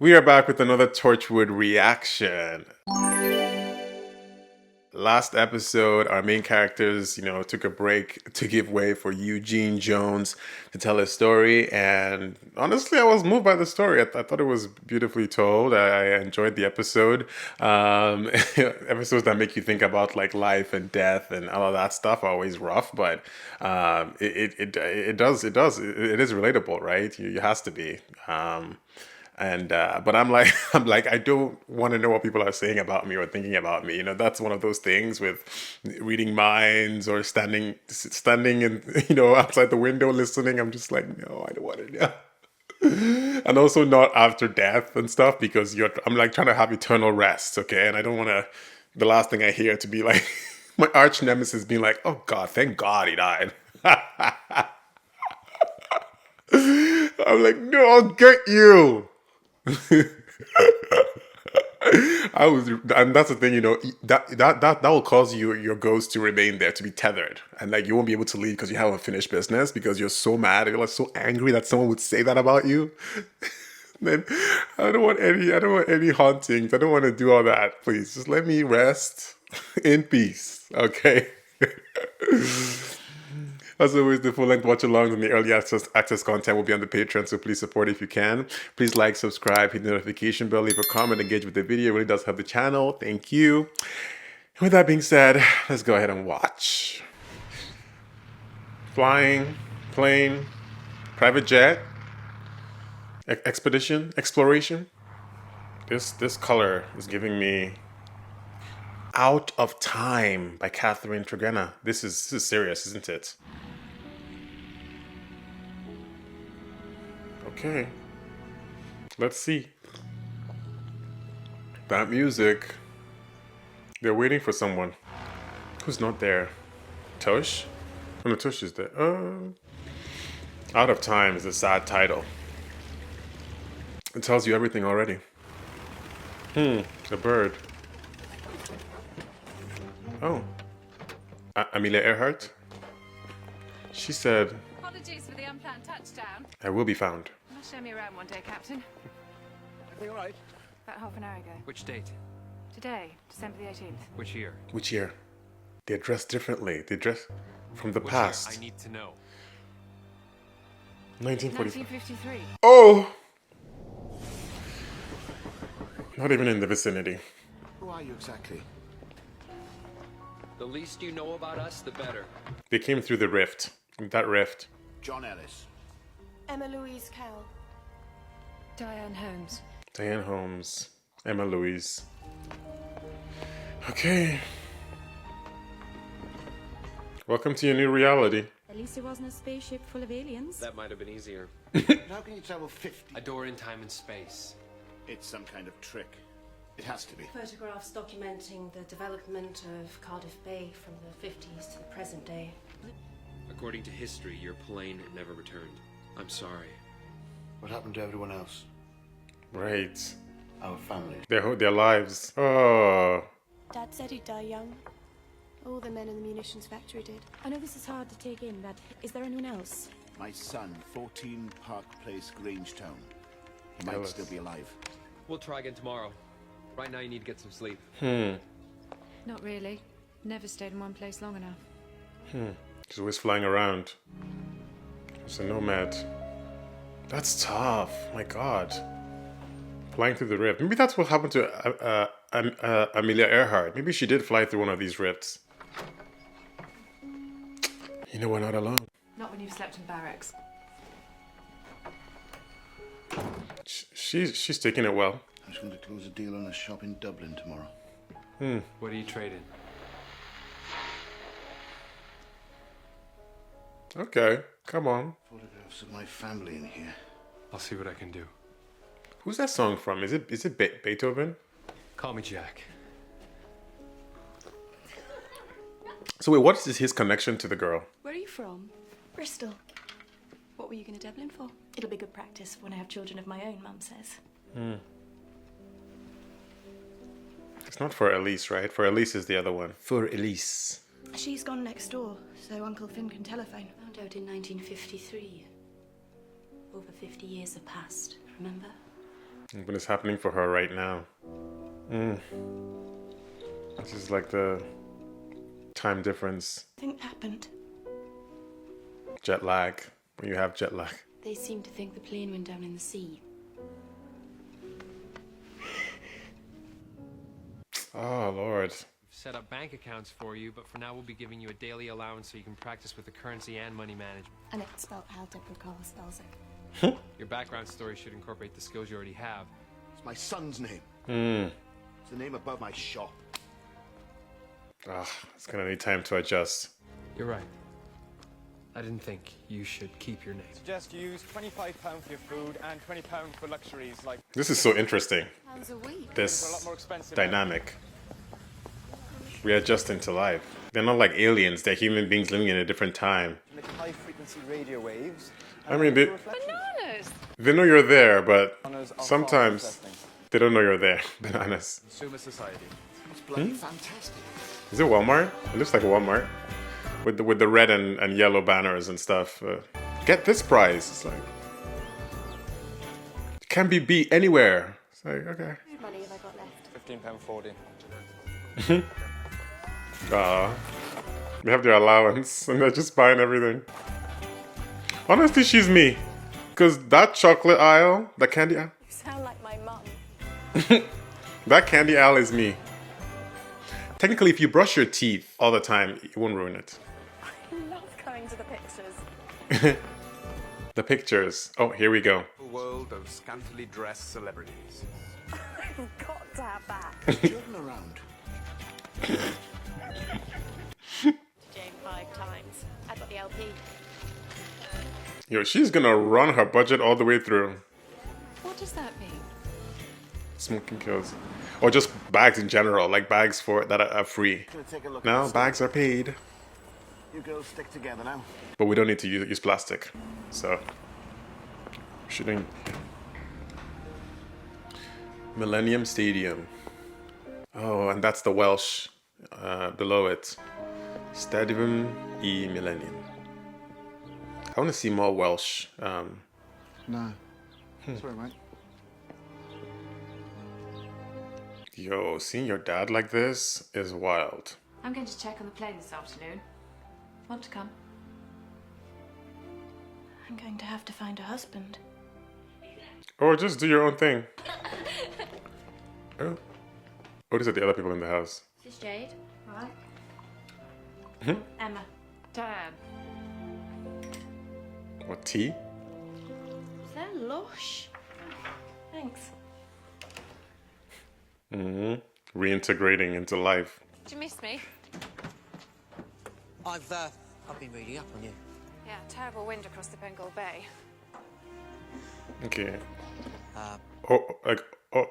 We are back with another Torchwood reaction. Last episode, our main characters, took a break to give way for Eugene Jones to tell his story. And honestly, I was moved by the story. I thought it was beautifully told. I enjoyed the episode. Episodes that make you think about like life and death and all of that stuff are always rough, but it is relatable, right? It has to be. But I'm like I don't want to know what people are saying about me or thinking about me. That's one of those things with reading minds or standing and outside the window listening. I'm just like, no, I don't want to know. And also not after death and stuff, because I'm like trying to have eternal rest, okay? And I don't want the last thing I hear to be like my arch nemesis being like, oh God, thank God he died. I'm like, no, I'll get you. And that's the thing, that will cause your ghost to remain there, to be tethered, and like you won't be able to leave because you haven't finished business, because you're so mad, you're like so angry that someone would say that about you. Then I don't want any hauntings. I don't want to do all that. Please, just let me rest in peace, okay? As always, the full-length watch-alongs and the early access content will be on the Patreon, so please support if you can. Please like, subscribe, hit the notification bell, leave a comment, engage with the video. It really does help the channel. Thank you. And with that being said, let's go ahead and watch. Flying, plane, private jet, expedition, exploration. This color is giving me Out of Time by Catherine Tregenna. This is serious, isn't it? Okay, let's see. That music. They're waiting for someone. Who's not there? Tosh? Oh no, Tosh is there. Out of Time is a sad title. It tells you everything already. A bird. Oh. Amelia Earhart? She said, apologies for the unplanned touchdown. I will be found. Show me around one day, Captain. Everything all right? About half an hour ago. Which date? Today, December the 18th. Which year? Which year? They're dressed differently. They dress from the Which past. year? I need to know. 1945. 1953. Oh! Not even in the vicinity. Who are you exactly? The least you know about us, the better. They came through the rift. That rift. John Ellis. Emma Louise Carroll. Diane Holmes. Diane Holmes. Emma Louise. Okay. Welcome to your new reality. At least it wasn't a spaceship full of aliens. That might have been easier. But how can you travel 50? A door in time and space. It's some kind of trick. It has to be. Photographs documenting the development of Cardiff Bay from the 50s to the present day. According to history, your plane never returned. I'm sorry. What happened to everyone else? Right. Our family. Their lives. Oh. Dad said he'd die young. All the men in the munitions factory did. I know this is hard to take in, but is there anyone else? My son, 14 Park Place, Grangetown. He might Ellis. still be alive. We'll try again tomorrow. Right now you need to get some sleep. Not really. Never stayed in one place long enough. She's always flying around. She's a nomad. That's tough. My God. Flying through the rift. Maybe that's what happened to Amelia Earhart. Maybe she did fly through one of these rifts. You know, we're not alone. Not when you've slept in barracks. She's taking it well. I was going to close a deal on a shop in Dublin tomorrow. What are you trading? Okay, come on. Photographs of my family in here. I'll see what I can do. Who's that song from? Is it Beethoven? Call me Jack. So wait, what is his connection to the girl? Where are you from? Bristol. What were you going to Dublin for? It'll be good practice when I have children of my own, Mum says. It's not for Elise, right? For Elise is the other one. For Elise. She's gone next door, so Uncle Finn can telephone. Found out in 1953. Over 50 years have passed, remember? But it's happening for her right now. This is like the time difference. Think happened. Jet lag. When you have jet lag. They seem to think the plane went down in the sea. Oh, Lord. We've set up bank accounts for you, but for now we'll be giving you a daily allowance so you can practice with the currency and money management. And it's spelled how Deborah spells it. Your background story should incorporate the skills you already have. It's my son's name. It's the name above my shop. It's gonna need time to adjust. You're right. I didn't think you should keep your name. Suggest you use £25 for your food and £20 for luxuries like This is so interesting. Pounds a week. a lot This more expensive. dynamic. Readjusting to life. They're not like aliens. They're human beings living in a different time. Make high frequency radio waves. I mean, they Bananas! know you're there, but Bananas are sometimes far more interesting. they don't know you're there. Bananas. Consumer society. It's bloody fantastic. Is it Walmart? It looks like a Walmart. With the red and yellow banners and stuff. Get this prize. It's like... It can be beat anywhere. It's like, okay. How much money have I got left? £15.40. They have their allowance and they're just buying everything. Honestly, she's me. Because that chocolate aisle, the candy aisle, You sound like my mum. that candy aisle is me. Technically, if you brush your teeth all the time, it won't ruin it. I love going to the pictures. The pictures. Oh, here we go. A world of scantily dressed celebrities. I've got to have that. Children around. Jane 5 times. I got the LP. Yo, she's gonna run her budget all the way through. What does that mean? Smoking kills. Or just bags in general, like bags for that are free. Gonna take a look Now at the bags are paid, You girls stick together now. but we don't need to use plastic. So, shooting. Millennium Stadium. Oh, and that's the Welsh below it. Stadium e Millennium. I want to see more Welsh. No. Sorry, mate. Yo, seeing your dad like this is wild. I'm going to check on the plane this afternoon. Want to come? I'm going to have to find a husband. Or just do your own thing. Oh, these are the other people in the house. This is Jade. Right. Emma. Diane. What, tea? Is that lush? Thanks. Reintegrating into life. Did you miss me? I've been reading up on you. Yeah, terrible wind across the Bengal Bay. Okay.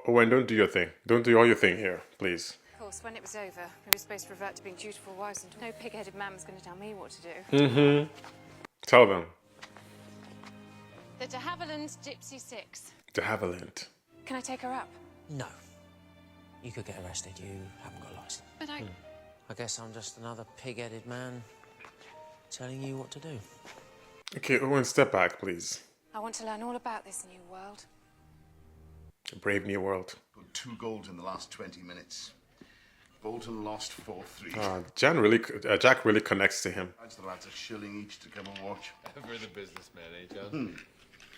Owen, don't do your thing. Don't do all your thing here, please. Of course, when it was over, we were supposed to revert to being dutiful wives, and no pig-headed man was going to tell me what to do. Tell them. The de Havilland Gypsy 6. De Havilland. Can I take her up? No. You could get arrested. You haven't got a license. But I guess I'm just another pig-headed man telling you what to do. Okay, Owen, step back, please. want to learn all about this new world. A brave new world. Put 2 goals in the last 20 minutes. Bolton lost 4-3. Jack really connects to him. The lads a shilling each to come and watch. Ever the businessman, eh, John?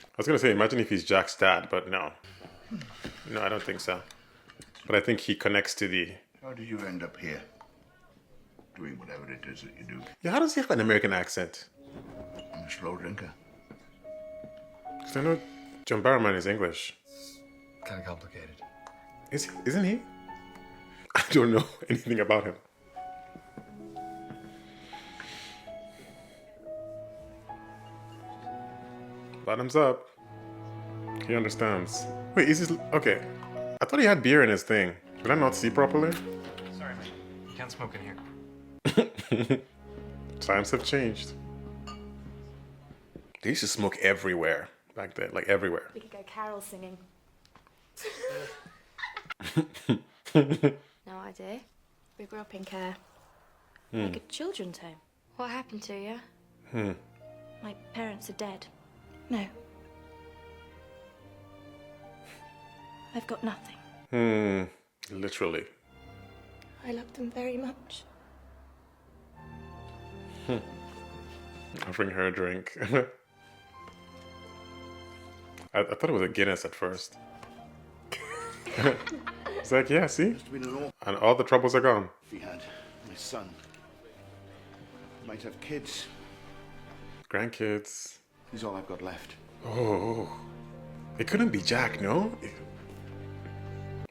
I was gonna say, imagine if he's Jack's dad, but no. No, I don't think so. But I think he connects to the... How did you end up here? Doing whatever it is that you do. Yeah, how does he have an American accent? I'm a slow drinker. Because I know John Barrowman is English. Kind of complicated. Isn't he? I don't know anything about him. Bottoms up. He understands. Wait, is this... Okay. I thought he had beer in his thing. Did I not see properly? Sorry, mate. You can't smoke in here. Times have changed. They used to smoke everywhere back then. Like, everywhere. We could go carol singing. No idea. We grew up in care. Like a children's home. What happened to you? My parents are dead. No. I've got nothing. Literally. I love them very much. Offering her a drink. I thought it was a Guinness at first. It's like, yeah, see? Must have been an awful And all the troubles are gone. if he had. My son. Might have kids. Grandkids. He's all I've got left. Oh. It couldn't be Jack, no?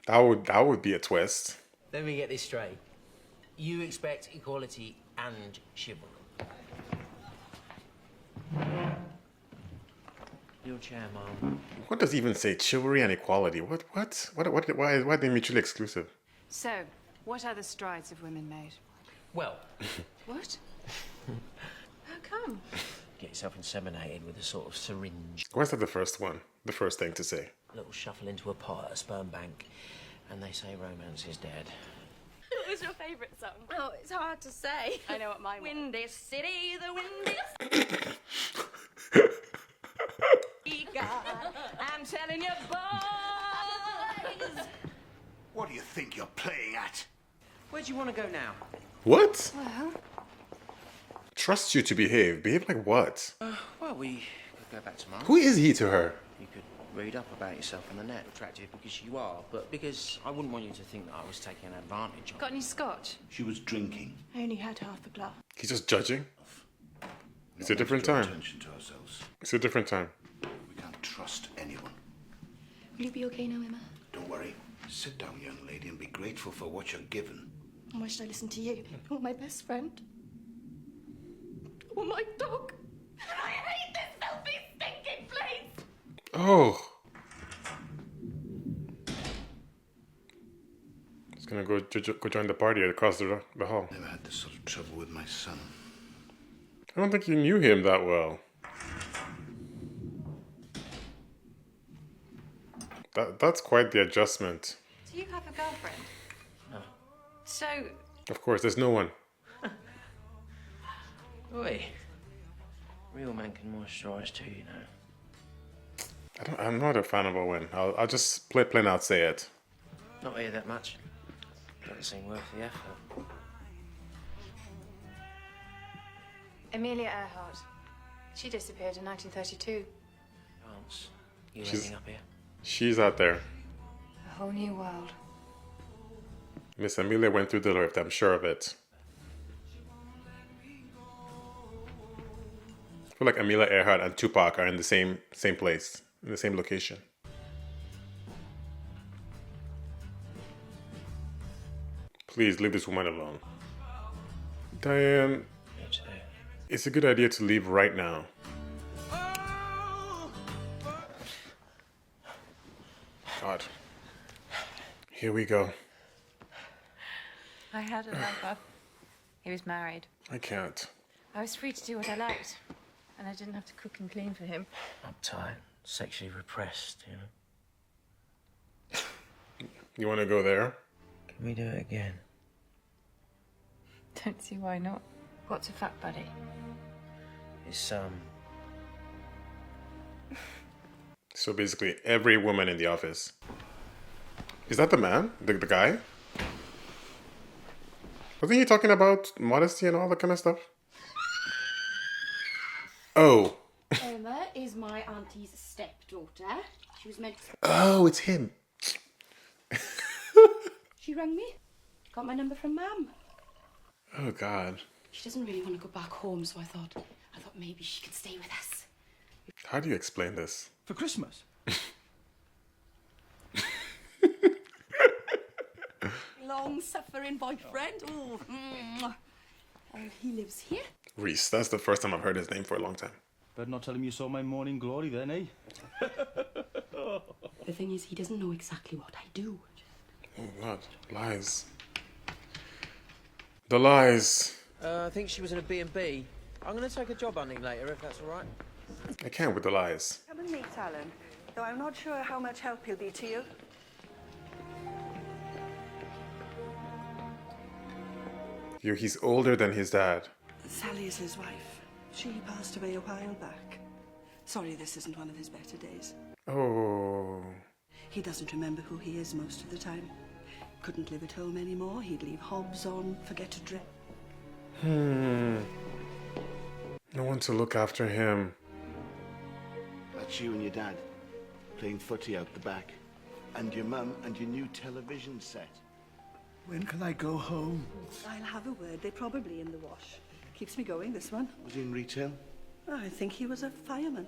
That would be a twist. Let me get this straight. You expect equality and chivalry. Your chair, Mom. What does even say chivalry and equality? What? Why are they mutually exclusive? So, what other strides have women made? Well, What? How come? get yourself inseminated with a sort of syringe. Why is that the first one? The first thing to say? A little shuffle into a pot at a sperm bank, and they say romance is dead. What was your favourite song? Oh, it's hard to say. I know what mine was. Windy City, the windiest. I'm telling you, boys. What do you think you're playing at? Where do you want to go now? What? Well, Trust you to behave. Behave like what? Well, we could go back to Mum. Who is he to her? You could read up about yourself on the net. Attractive because you are, but because I wouldn't want you to think that I was taking advantage of got any scotch? She was drinking. I only had half a glass. He's just judging. It's a Not different much of time. Attention to ourselves. It's a different time. We can't trust anyone. Will you be okay now, Emma? Don't worry. Sit down, young lady, and be grateful for what you're given. And why should I listen to you? You want my best friend? I want my dog. And I hate this filthy, stinking place. Oh. He's gonna go join the party across the hall. Never had this sort of trouble with my son. I don't think you knew him that well. That's quite the adjustment. Do you have a girlfriend? No. So, Of course, there's no one. Oi. Real men can moisturise too, you know. I'm not a fan of Owen. I'll just plain out say it. Not here that much. Doesn't seem worth the effort. Amelia Earhart. She disappeared in 1932. Chance. You She's- ending up here? She's out there. A whole new world. Miss Amelia went through the lift, I'm sure of it. I feel like Amelia Earhart and Tupac are in the same place, in the same location. Please leave this woman alone. Diane, Me too. it's a good idea to leave right now. God. Here we go. I had a lover. He was married. I can't. I was free to do what I liked. And I didn't have to cook and clean for him. Uptight, sexually repressed, you know. You want to go there? Can we do it again? Don't see why not. What's a fuck buddy? It's, So basically, every woman in the office. Is that the man? The guy? Wasn't he talking about modesty and all that kind of stuff? Oh. Emma is my auntie's stepdaughter. She was meant to... Oh, it's him. She rang me. Got my number from Mum. Oh, God. She doesn't really want to go back home, so I thought maybe she could stay with us. How do you explain this? For Christmas? Long-suffering boyfriend. Oh, he lives here. Reese. That's the first time I've heard his name for a long time. Better not tell him you saw my morning glory then, eh? The thing is, he doesn't know exactly what I do. Oh, God. Lies. The lies. I think she was in a B&B. I'm going to take a job hunting later, if that's all right. I can't with the lies. Come and meet Alan, though I'm not sure how much help he'll be to you. He's older than his dad. Sally is his wife. She passed away a while back. Sorry this isn't one of his better days. Oh. He doesn't remember who he is most of the time. Couldn't live at home anymore. He'd leave hobs on, forget to dress. No one to look after him. That's you and your dad, playing footy out the back. And your mum and your new television set. When can I go home? I'll have a word. They're probably in the wash. Keeps me going, this one. Was he in retail? I think he was a fireman.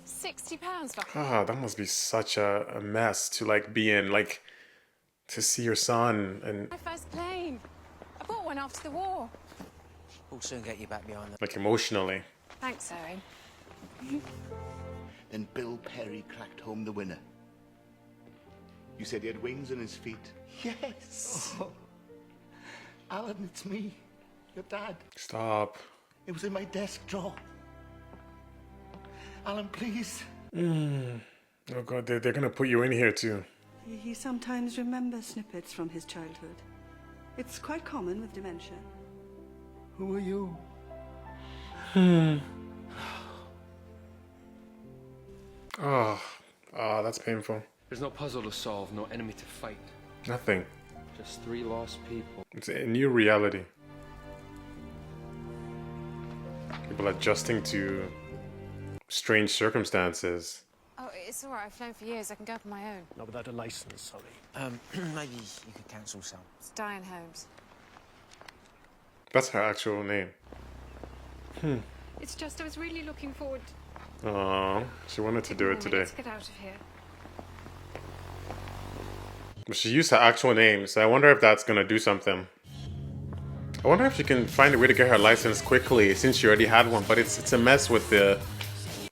£60 for Ah, that must be such a mess to like be in, like to see your son and my first plane. I bought one after the war. We'll soon get you back behind the... like emotionally. Thanks, Owen. Then Bill Perry cracked home the winner. You said he had wings on his feet. Yes. Oh. Alan, it's me, your dad. Stop. It was in my desk drawer. Alan, please. Oh God, they're gonna put you in here too. He sometimes remembers snippets from his childhood. It's quite common with dementia. Who are you? Oh, that's painful. There's no puzzle to solve, no enemy to fight. Nothing. Just 3 lost people. It's a new reality. People adjusting to strange circumstances. Oh, it's all right. I've flown for years. I can go up on my own. Not without a license, sorry. Maybe you could cancel some. It's Diane Holmes. That's her actual name. It's just I was really looking forward Oh, she wanted to do it today. Let's get out of here. But she used her actual name, so I wonder if that's gonna do something. I wonder if she can find a way to get her license quickly since she already had one, but it's a mess with the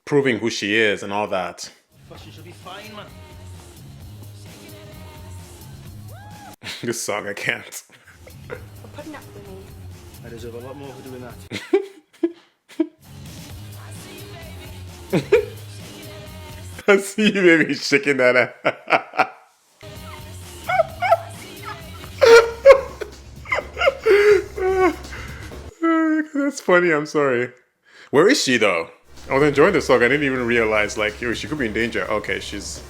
proving who she is and all that. But she should be fine, man. This song, I can't. For putting up with me. I deserve a lot more for doing that. I see you, baby, shaking that ass. That's funny, I'm sorry. Where is she, though? I was enjoying the song. I didn't even realize, like, yo, she could be in danger. Okay, she's...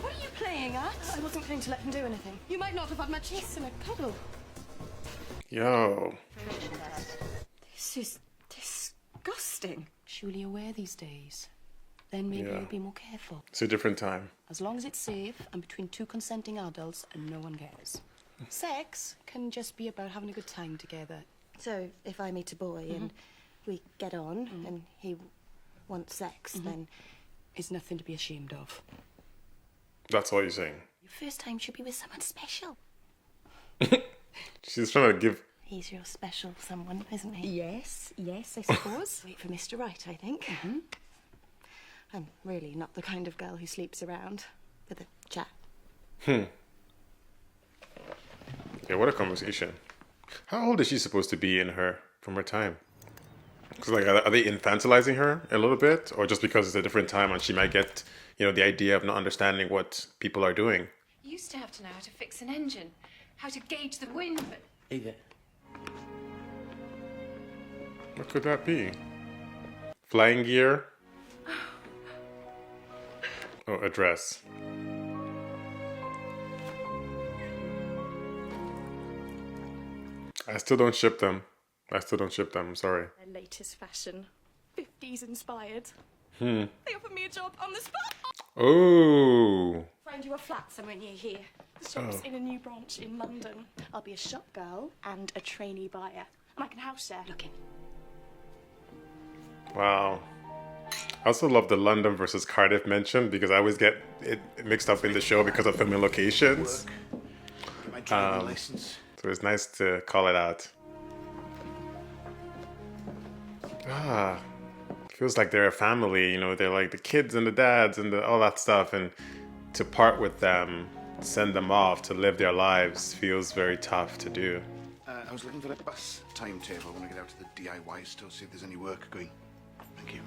What are you playing at? I wasn't going to let him do anything. You might not have had much kiss and a cuddle. Yo. This is disgusting. Surely aware these days. Then maybe Yeah. you'll be more careful. It's a different time. As long as it's safe and between 2 consenting adults and no one cares. Sex can just be about having a good time together. So, if I meet a boy and we get on and he wants sex, then... It's nothing to be ashamed of. That's all you're saying. Your first time should be with someone special. She's trying to give... He's your special someone, isn't he? Yes, I suppose. Wait for Mr. Right, I think. I'm really not the kind of girl who sleeps around with a chap. Yeah, what a conversation. How old is she supposed to be from her time? Because, like, are they infantilizing her a little bit? Or just because it's a different time and she might get, the idea of not understanding what people are doing? You used to have to know how to fix an engine, how to gauge the wind, but Leave it. What could that be? Flying gear? Oh, a dress. I still don't ship them. I'm sorry. Their latest fashion. 50s inspired. They offered me a job on the spot. Oh. Find you a flat somewhere near here. The shop's in a new branch in London. I'll be a shop girl and a trainee buyer. And I can house share. Looking. Wow. I also love the London versus Cardiff mention because I always get it mixed up in the show because of filming locations. Get my driving license. So it's nice to call it out. Feels like they're a family, they're like the kids and the dads and all that stuff, and to part with them, send them off to live their lives feels very tough to do. I was looking for a bus timetable when I get out to the DIY store, see if there's any work going. Thank you.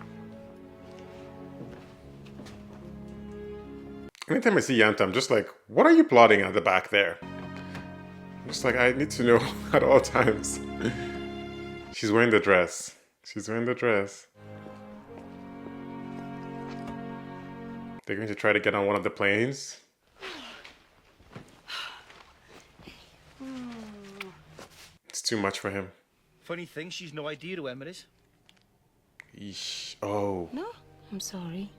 Anytime I see Yanta, I'm just like, what are you plotting at the back there? I'm just like, I need to know at all times. She's wearing the dress. They're going to try to get on one of the planes. It's too much for him. Funny thing, she's no idea who Emma is. Yeesh. Oh. No, I'm sorry.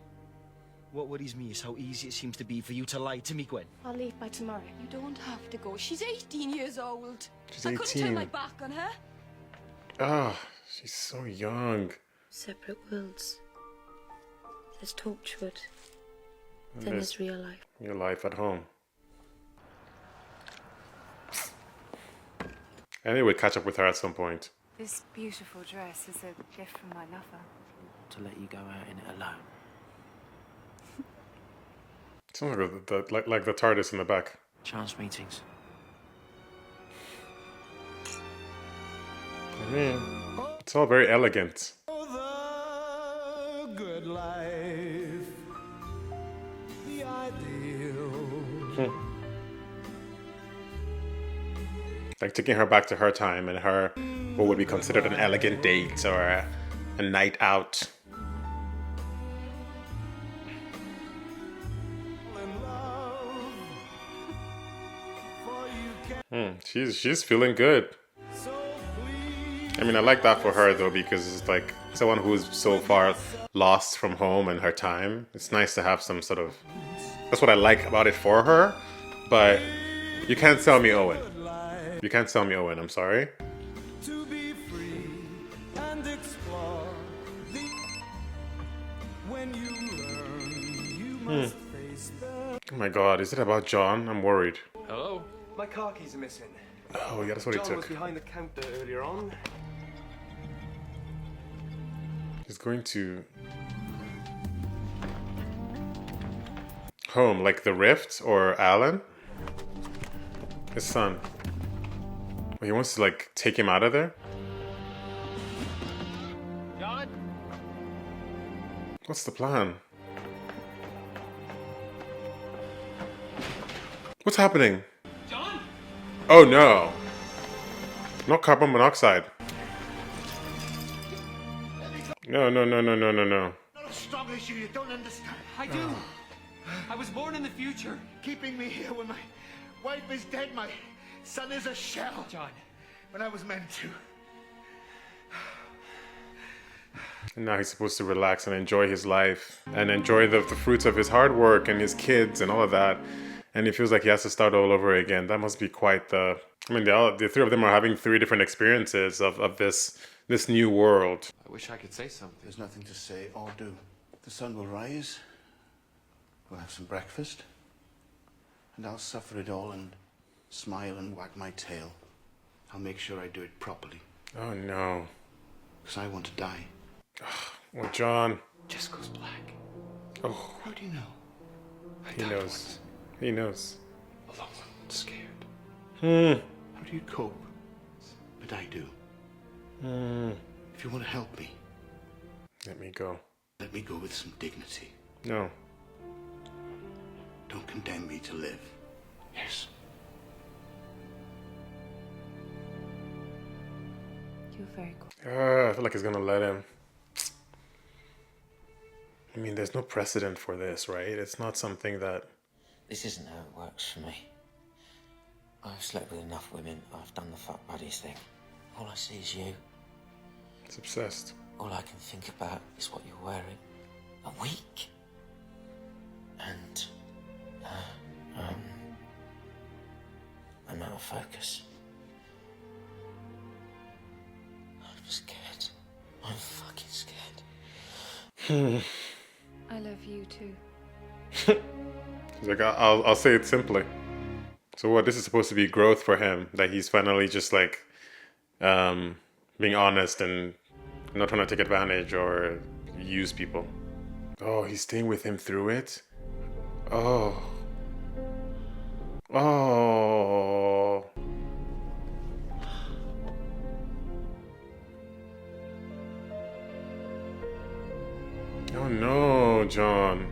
What worries me is how easy it seems to be for you to lie to me, Gwen. I'll leave by tomorrow. You don't have to go. She's 18 years old. She's I couldn't turn 18. my back on her. Ah, she's so young. Separate worlds. There's Torchwood. And Then there's real life. Your life at home. And they would catch up with her at some point. This beautiful dress is a gift from my lover. To let you go out in it alone. Sounds like the TARDIS in the back. Chance meetings. I mean, it's all very elegant. The good life, the ideal. Like taking her back to her time and her, what would be considered an elegant date or a night out. She's feeling good. I mean, I like that for her though, because it's like someone who's so far lost from home and her time. It's nice to have some sort of, that's what I like about it for her. But you can't sell me Owen. You can't sell me Owen, I'm sorry. To be free and explore when you learn, you must face the... Oh my god, is it about John? I'm worried. Hello? My car keys are missing. Oh yeah, that's what he John was took. behind the counter earlier on. He's going to home, like the Rift or Alan, his son. He wants to like take him out of there. John? What's the plan? What's happening? John? Oh no! Not carbon monoxide. No. Not as strong as you don't understand. I do. I was born in the future. Keeping me here when my wife is dead, my son is a shell. John. When I was meant to. And now he's supposed to relax and enjoy his life and enjoy the fruits of his hard work and his kids and all of that. And he feels like he has to start all over again. That must be quite the... I mean, the three of them are having three different experiences of this new world. I wish I could say something. There's nothing to say or do. The sun will rise. We'll have some breakfast. And I'll suffer it all and smile and wag my tail. I'll make sure I do it properly. Oh no. Because I want to die. Well, John. Just goes black. Oh. How do you know? He knows. He knows. Alone, scared. How do you cope? But I do. If you want to help me, Let me go. let me go with some dignity. No. Don't condemn me to live. Yes. You're very cool. I feel like he's gonna let him. I mean, there's no precedent for this, right? It's not something that... This isn't how it works for me. I've slept with enough women. I've done the fuck buddies thing. All I see is you. It's obsessed. All I can think about is what you're wearing. A week. And, I'm out of focus. I'm scared. I'm fucking scared. I love you too. He's like, I'll say it simply. So what, this is supposed to be growth for him, that he's finally just like being honest and not trying to take advantage or use people. Oh, he's staying with him through it? Oh. Oh. Oh no, John.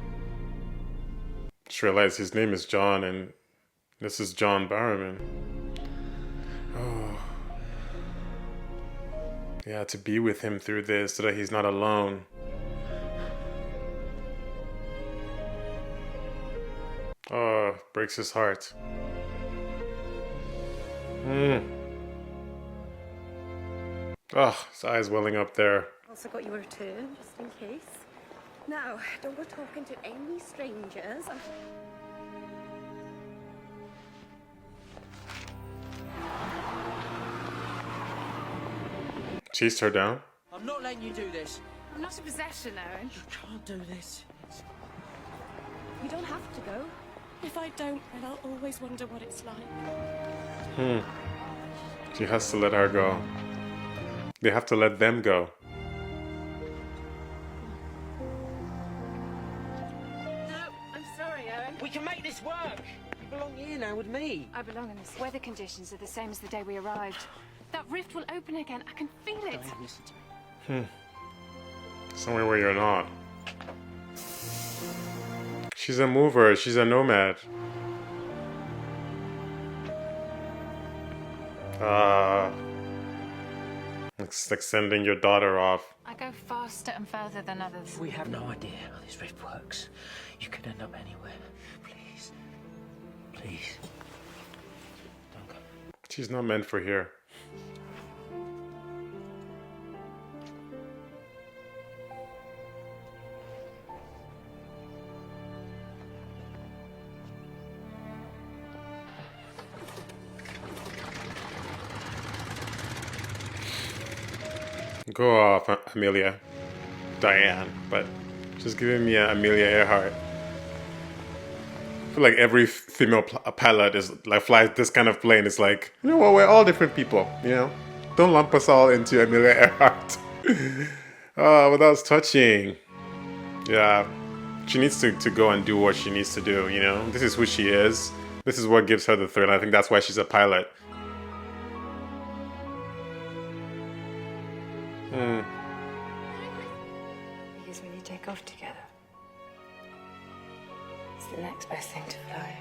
Just realized his name is John and this is John Barrowman. Oh. Yeah, to be with him through this so that he's not alone. Oh, breaks his heart. Hmm. Oh, his eyes welling up there. Also got you a return, just in case. Now, don't go talking to any strangers. Chased her down. I'm not letting you do this. I'm not a possession, Owen. You can't do this. You don't have to go. If I don't, then I'll always wonder what it's like. She has to let her go. They have to let them go. No, I'm sorry, Owen. We can make this work. You belong here now with me. I belong in this. Weather conditions are the same as the day we arrived. That rift will open again. I can feel it. Don't listen to me. Somewhere where you're not. She's a mover. She's a nomad. It's like sending your daughter off. I go faster and further than others. We have no idea how this rift works. You could end up anywhere. Please. Please. Don't go. She's not meant for here. Go off, Amelia. Diane, but just giving me Amelia Earhart. I feel like every female pilot is like flies this kind of plane. It's like, you know what, we're all different people, you know? Don't lump us all into Amelia Earhart. But that was touching. Yeah, she needs to go and do what she needs to do, you know? This is who she is. This is what gives her the thrill. I think that's why she's a pilot. Because when you take off together, it's the next best thing to fly.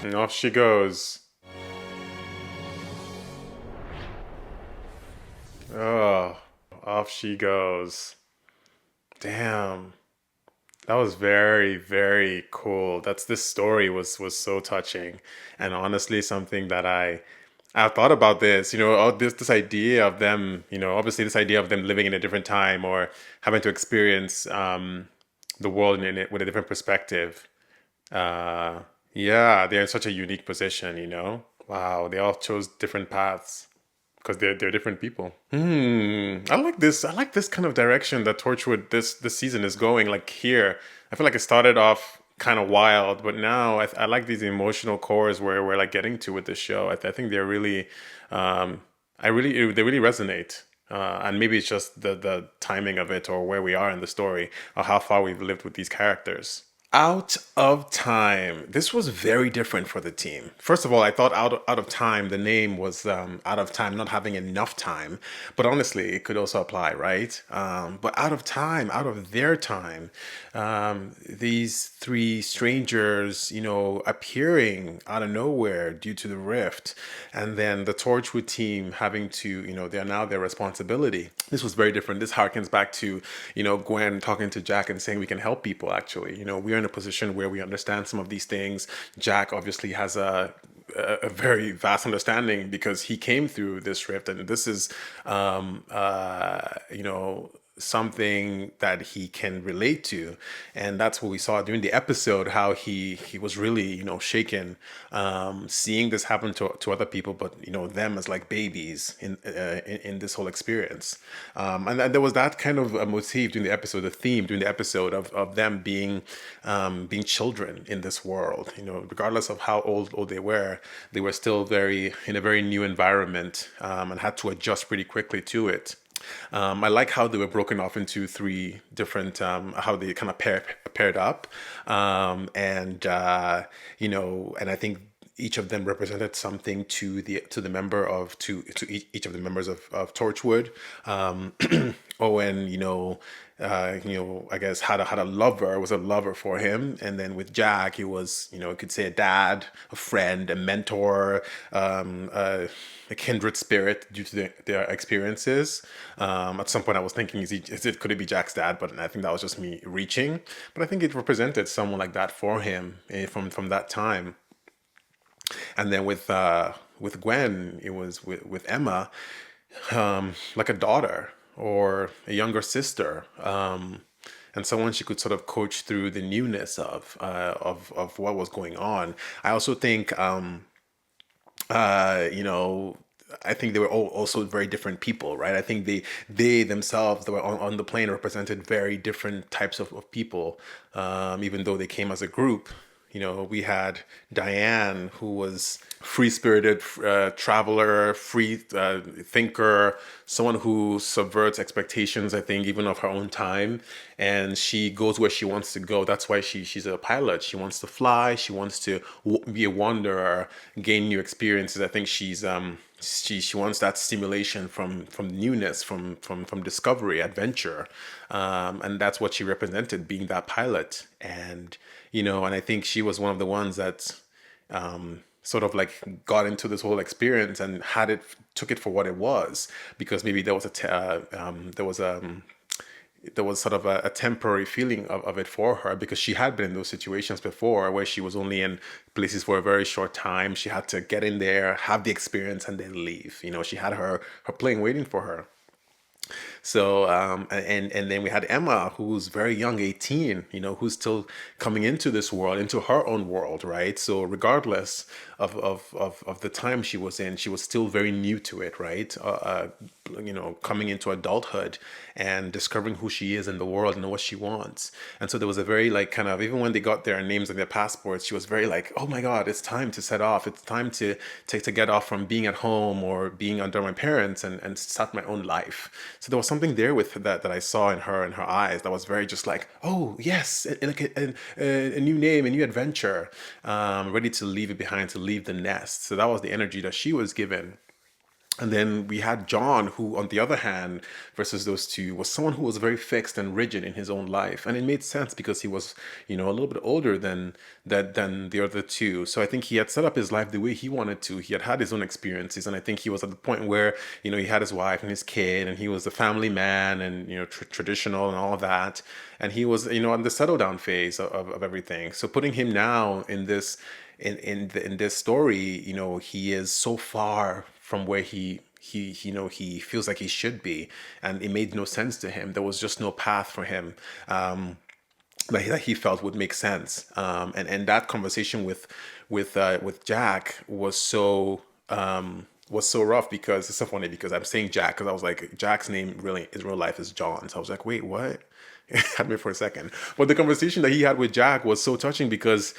And off she goes. Oh, off she goes. Damn. That was very, very cool. This story was so touching, and honestly, something that I've thought about this. You know, this idea of them. You know, obviously, this idea of them living in a different time or having to experience the world in it with a different perspective. Yeah, they're in such a unique position. You know, wow, they all chose different paths. Because they're different people. I like this. I like this kind of direction that Torchwood this season is going. Like here, I feel like it started off kind of wild, but now I like these emotional cores where we're like getting to with this show. I think they're really, they really resonate. And maybe it's just the timing of it or where we are in the story or how far we've lived with these characters. Out of Time. This was very different for the team. First of all, I thought Out of Time, the name was Out of Time, not having enough time. But honestly, it could also apply, right? But Out of Time, out of their time, these three strangers, you know, appearing out of nowhere due to the rift. And then the Torchwood team having to, you know, they're now their responsibility. This was very different. This harkens back to, you know, Gwen talking to Jack and saying we can help people, actually. You know, we're in a position where we understand some of these things. Jack obviously has a very vast understanding because he came through this rift, and this is, you know, something that he can relate to, and that's what we saw during the episode, how he was really, you know, shaken seeing this happen to other people, but you know, them as like babies in this whole experience, and there was that kind of a motif during the episode, the theme during the episode of them being children in this world, you know, regardless of how old they were still in a very new environment, and had to adjust pretty quickly to it. I like how they were broken off into three different, how they kind of paired up. You know, and I think each of them represented something to the member of to each of the members of Torchwood. Owen, I guess had a lover, was a lover for him, and then with Jack, he was, you could say a dad, a friend, a mentor, a kindred spirit due to their experiences. At some point, I was thinking, could it be Jack's dad? But I think that was just me reaching. But I think it represented someone like that for him from that time. And then with Gwen, it was with Emma, like a daughter or a younger sister, and someone she could sort of coach through the newness of what was going on. I also think, I think they were also very different people, right? I think they themselves that were on the plane represented very different types of people, even though they came as a group. We had Diane, who was free-spirited traveler, free thinker, someone who subverts expectations, I think, even of her own time. And she goes where she wants to go. That's why she's a pilot. She wants to fly. She wants to be a wanderer, gain new experiences. I think she wants that stimulation from newness, from discovery, adventure, and that's what she represented, being that pilot. And and I think she was one of the ones that sort of like got into this whole experience and took it for what it was, because maybe there was sort of a temporary feeling of it for her, because she had been in those situations before where she was only in places for a very short time. She had to get in there, have the experience, and then leave. She had her plane waiting for her. So and then we had Emma, who's very young, 18, who's still coming into this world, into her own world, right? So regardless of the time she was in, she was still very new to it, right? Coming into adulthood and discovering who she is in the world and what she wants. And so there was a very kind of, even when they got their names on their passports, she was very oh my God, it's time to set off. It's time to get off from being at home or being under my parents and start my own life. So there was something there with that I saw in her eyes that was very just oh yes, a new name, a new adventure, ready to leave it behind, to leave the nest. So that was the energy that she was given. And then we had John, who, on the other hand, versus those two, was someone who was very fixed and rigid in his own life. And it made sense because he was, a little bit older than the other two. So I think he had set up his life the way he wanted to. He had his own experiences. And I think he was at the point where, he had his wife and his kid, and he was a family man and, traditional and all of that. And he was, on the settle down phase of everything. So putting him now in this, in this story, he is so far from where he feels like he should be, and it made no sense to him. There was just no path for him that he felt would make sense. And that conversation with Jack was so rough, because it's so funny because I'm saying Jack because I was like, Jack's name really in real life is John. So I was like, wait, what? It had me for a second. But the conversation that he had with Jack was so touching because,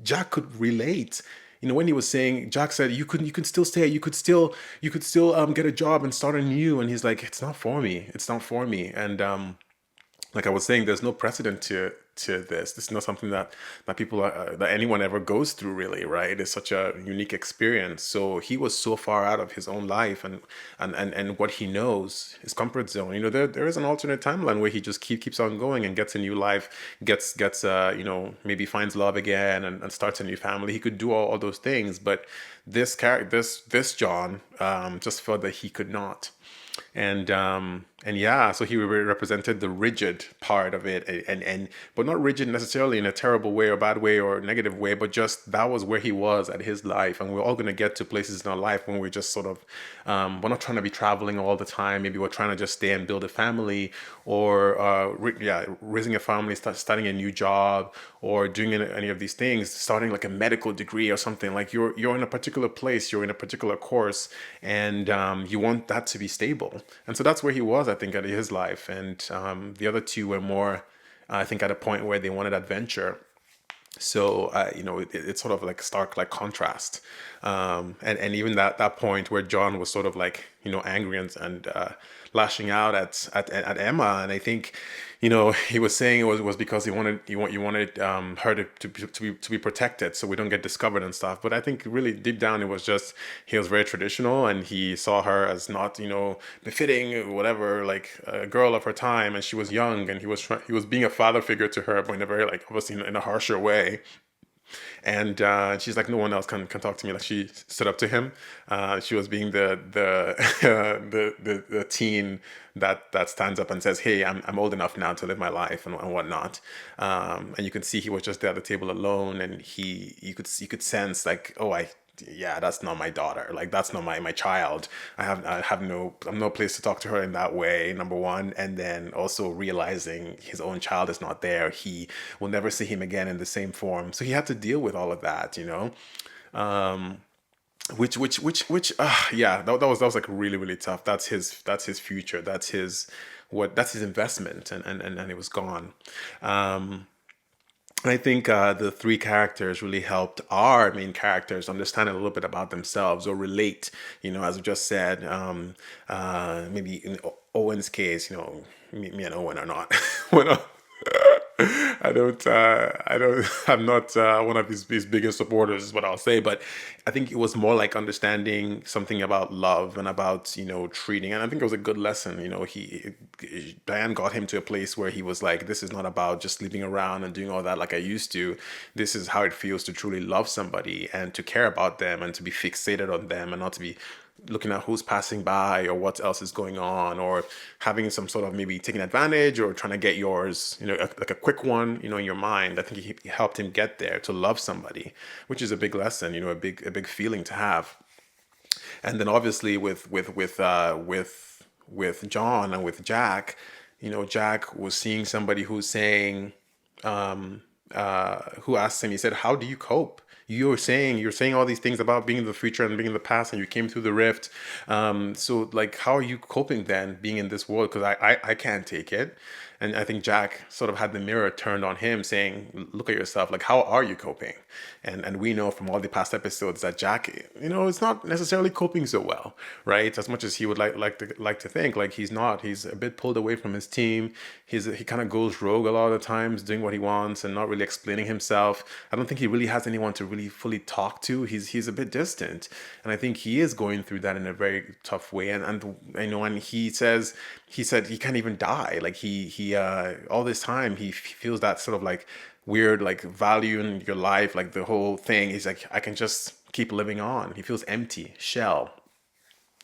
Jack could relate. When he was saying, Jack said, you could still stay, you could still get a job and start anew. And he's like, it's not for me. And like I was saying, there's no precedent to this. This is not something that people that anyone ever goes through, really, right? It's such a unique experience. So he was so far out of his own life and what he knows, his comfort zone. There is an alternate timeline where he just keeps on going and gets a new life, gets maybe finds love again and starts a new family. He could do all those things, but this John just felt that he could not. And yeah, so he represented the rigid part of it, but not rigid necessarily in a terrible way or bad way or negative way, but just that was where he was at his life. And we're all going to get to places in our life when we're just sort of, we're not trying to be traveling all the time. Maybe we're trying to just stay and build a family, or raising a family, starting a new job, or doing any of these things, starting like a medical degree or something. Like you're in a particular place, you're in a particular course, and you want that to be stable. And so that's where he was, I think, at his life. And the other two were more, I think, at a point where they wanted adventure. So, it's sort of like stark, like contrast. And even that point where John was sort of like, angry and lashing out at Emma. And I think, he was saying it was because he wanted her to be protected, so we don't get discovered and stuff. But I think really deep down it was just he was very traditional, and he saw her as not befitting or whatever, like a girl of her time, and she was young, and he was being a father figure to her, but in a very, like, obviously in a harsher way. And she's like, no one else can talk to me. Like, she stood up to him. She was being the the teen that stands up and says, hey, I'm old enough now to live my life and whatnot. And you can see he was just there at the table alone, and you could sense, like, oh, yeah, that's not my daughter. Like, that's not my child. I'm no place to talk to her in that way, number one. And then also realizing his own child is not there. He will never see him again in the same form. So he had to deal with all of that, yeah, that was like really, really tough. That's his future. That's his investment, and it was gone. And I think the three characters really helped our main characters understand a little bit about themselves or relate, as we just said. Maybe in Owen's case, me and Owen are not. we're not I'm not one of his biggest supporters, is what I'll say. But I think it was more like understanding something about love and about, treating. And I think it was a good lesson. Diane got him to a place where he was like, this is not about just sleeping around and doing all that like I used to. This is how it feels to truly love somebody and to care about them and to be fixated on them and not to be looking at who's passing by or what else is going on, or having some sort of maybe taking advantage or trying to get yours, like a quick one, in your mind. I think he helped him get there to love somebody, which is a big lesson, a big feeling to have. And then obviously with John and with Jack, Jack was seeing somebody who's saying, who asked him, he said, how do you cope? You're saying all these things about being in the future and being in the past, and you came through the rift. So like, how are you coping then, being in this world? Because I can't take it. And I think Jack sort of had the mirror turned on him, saying, look at yourself. Like, how are you coping? And we know from all the past episodes that Jack, is not necessarily coping so well, right? As much as he would like to think, like, he's not. He's a bit pulled away from his team. He kind of goes rogue a lot of the times, doing what he wants and not really explaining himself. I don't think he really has anyone to really fully talk to. He's a bit distant. And I think he is going through that in a very tough way. And he said he can't even die. Like, he all this time he feels that sort of like weird, like, value in your life, like the whole thing. He's like, I can just keep living on. He feels empty, shell.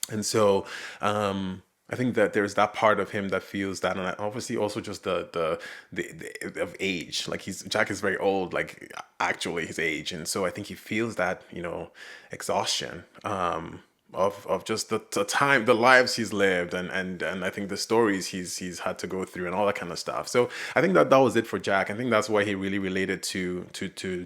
And so I think that there's that part of him that feels that, and obviously also just the of age. Like, Jack is very old, like, actually his age, and so I think he feels that exhaustion of just the time, the lives he's lived, and I think the stories he's had to go through and all that kind of stuff. So I think that was it for Jack. I think that's why he really related to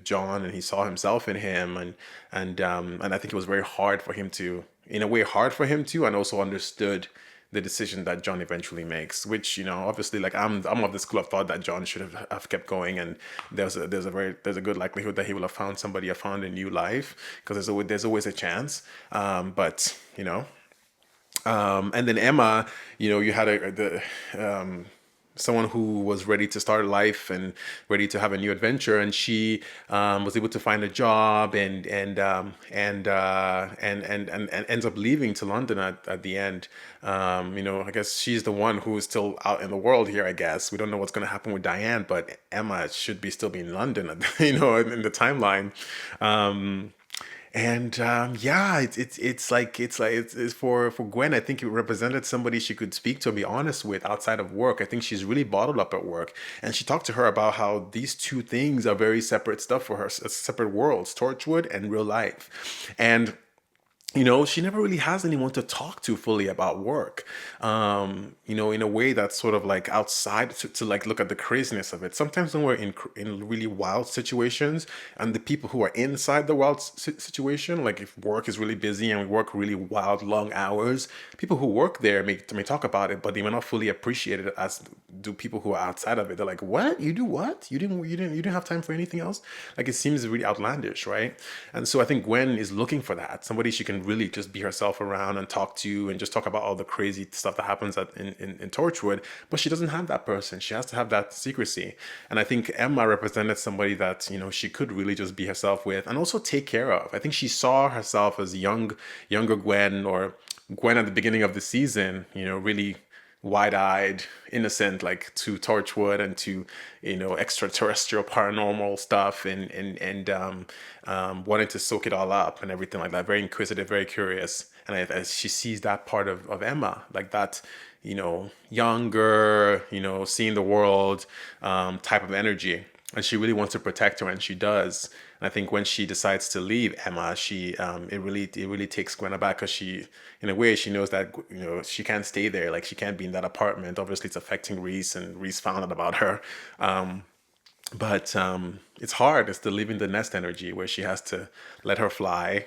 John, and he saw himself in him, and I think it was very hard for him to, in a way, and also understood the decision that John eventually makes, which, obviously, like, I'm of the school of thought that John should have kept going, and there's a good likelihood that he will have found a new life, because there's always a chance. But and then Emma, you had someone who was ready to start life and ready to have a new adventure, and she was able to find a job and ends up leaving to London at the end. I guess she's the one who is still out in the world here. I guess we don't know what's going to happen with Diane, but Emma should still be in London, in the timeline. It's for Gwen. I think it represented somebody she could speak to and be honest with outside of work. I think she's really bottled up at work, and she talked to her about how these two things are very separate stuff for her, separate worlds, Torchwood and real life. And she never really has anyone to talk to fully about work, in a way that's sort of like outside to like look at the craziness of it. Sometimes when we're in really wild situations, and the people who are inside the wild situation, like if work is really busy and we work really wild, long hours, people who work there may talk about it, but they may not fully appreciate it as do people who are outside of it. They're like, what? You do what? You didn't have time for anything else? Like, it seems really outlandish, right? And so I think Gwen is looking for that. Somebody she can really just be herself around and talk to and just talk about all the crazy stuff that happens in Torchwood. But she doesn't have that person. She has to have that secrecy. And I think Emma represented somebody that, she could really just be herself with and also take care of. I think she saw herself as younger Gwen, or Gwen at the beginning of the season, really wide-eyed, innocent, like to Torchwood and to extraterrestrial paranormal stuff, and wanting to soak it all up and everything like that. Very inquisitive, very curious. And as she sees that part of Emma, like that, younger, seeing the world type of energy, and she really wants to protect her, and she does. And I think when she decides to leave Emma, it really takes Gwen aback, because she, in a way, she knows that she can't stay there. Like, she can't be in that apartment. Obviously, it's affecting Reese, and Reese found out about her. But it's hard. It's the leaving the nest energy, where she has to let her fly,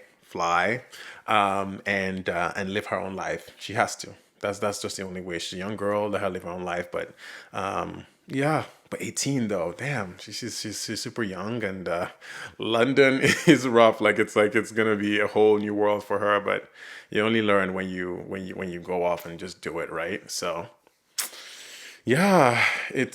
and live her own life. She has to. That's just the only way. She's a young girl. Let her live her own life. But yeah. But 18 though, damn, she's super young, and London is rough. Like it's gonna be a whole new world for her. But you only learn when you go off and just do it, right? So yeah, it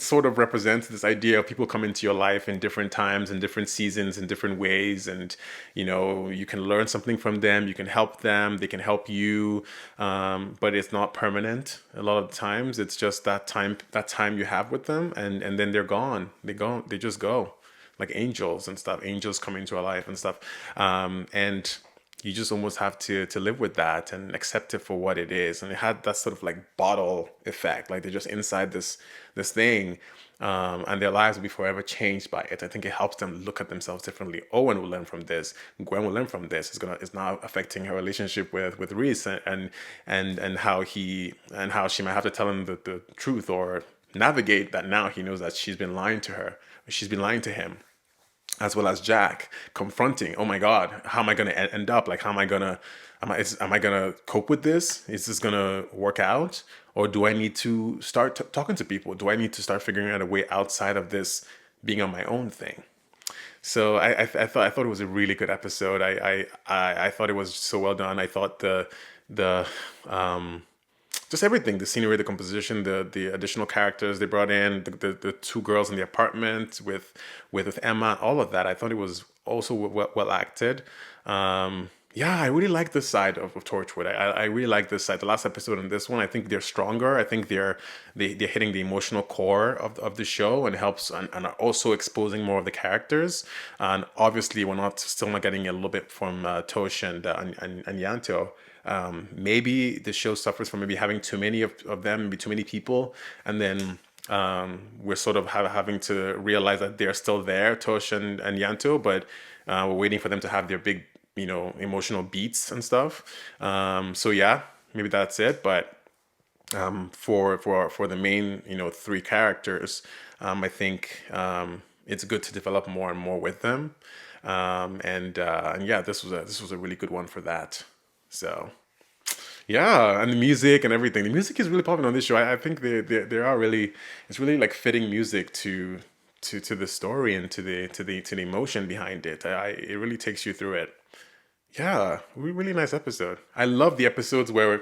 sort of represents this idea of people come into your life in different times and different seasons in different ways, and you can learn something from them, you can help them, they can help you, but it's not permanent. A lot of times it's just that time you have with them, and then they're gone. They just go, like angels and stuff. Angels come into our life and stuff, and you just almost have to live with that and accept it for what it is. And it had that sort of like bottle effect, like they're just inside this thing, and their lives will be forever changed by it. I think it helps them look at themselves differently. Owen will learn from this. Gwen will learn from this. It's now affecting her relationship with Reese, and how she might have to tell him the truth, or navigate that. Now he knows that she's been lying to her. She's been lying to him. As well as Jack confronting, oh my God, how am I going to end up? Like, am I going to cope with this? Is this going to work out? Or do I need to start talking to people? Do I need to start figuring out a way outside of this being on my own thing? So I thought it was a really good episode. I thought it was so well done. I thought the just everything, the scenery, the composition, the additional characters they brought in, the two girls in the apartment with Emma, all of that. I thought it was also well acted. Yeah, I really like this side of Torchwood. I really like this side. The last episode and this one, I think they're stronger. I think they're hitting the emotional core of the show, and helps and are also exposing more of the characters. And obviously, we're still not getting a little bit from Tosh and Yanto. Maybe the show suffers from maybe having too many of them, maybe too many people, and then we're sort of having to realize that they're still there, Tosh and Yanto, but we're waiting for them to have their big, emotional beats and stuff. So yeah, maybe that's it. But for the main, three characters, I think it's good to develop more and more with them. And yeah, this was a really good one for that. So, yeah, and the music and everything. The music is really popping on this show. I think they are really. It's really like fitting music to the story and to the emotion behind it. It really takes you through it. Yeah, really nice episode. I love the episodes where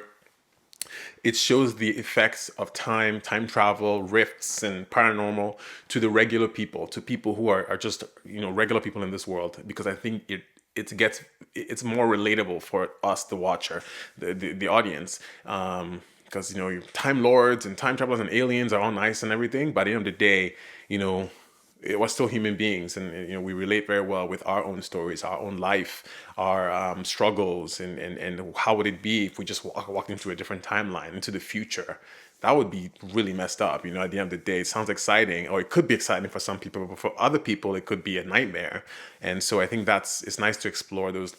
it shows the effects of time travel, rifts, and paranormal to the regular people, to people who are just regular people in this world, because I think it's more relatable for us, the watcher, the audience, because time lords and time travelers and aliens are all nice and everything, but at the end of the day, we're still human beings, and we relate very well with our own stories, our own life, our struggles, and how would it be if we just walked into a different timeline, into the future. That would be really messed up. At the end of the day, it sounds exciting, or it could be exciting for some people, but for other people, it could be a nightmare. And so I think it's nice to explore those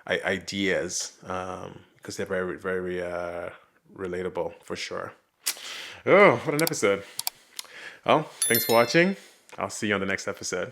ideas, because they're very, very relatable for sure. Oh, what an episode! Well, thanks for watching. I'll see you on the next episode.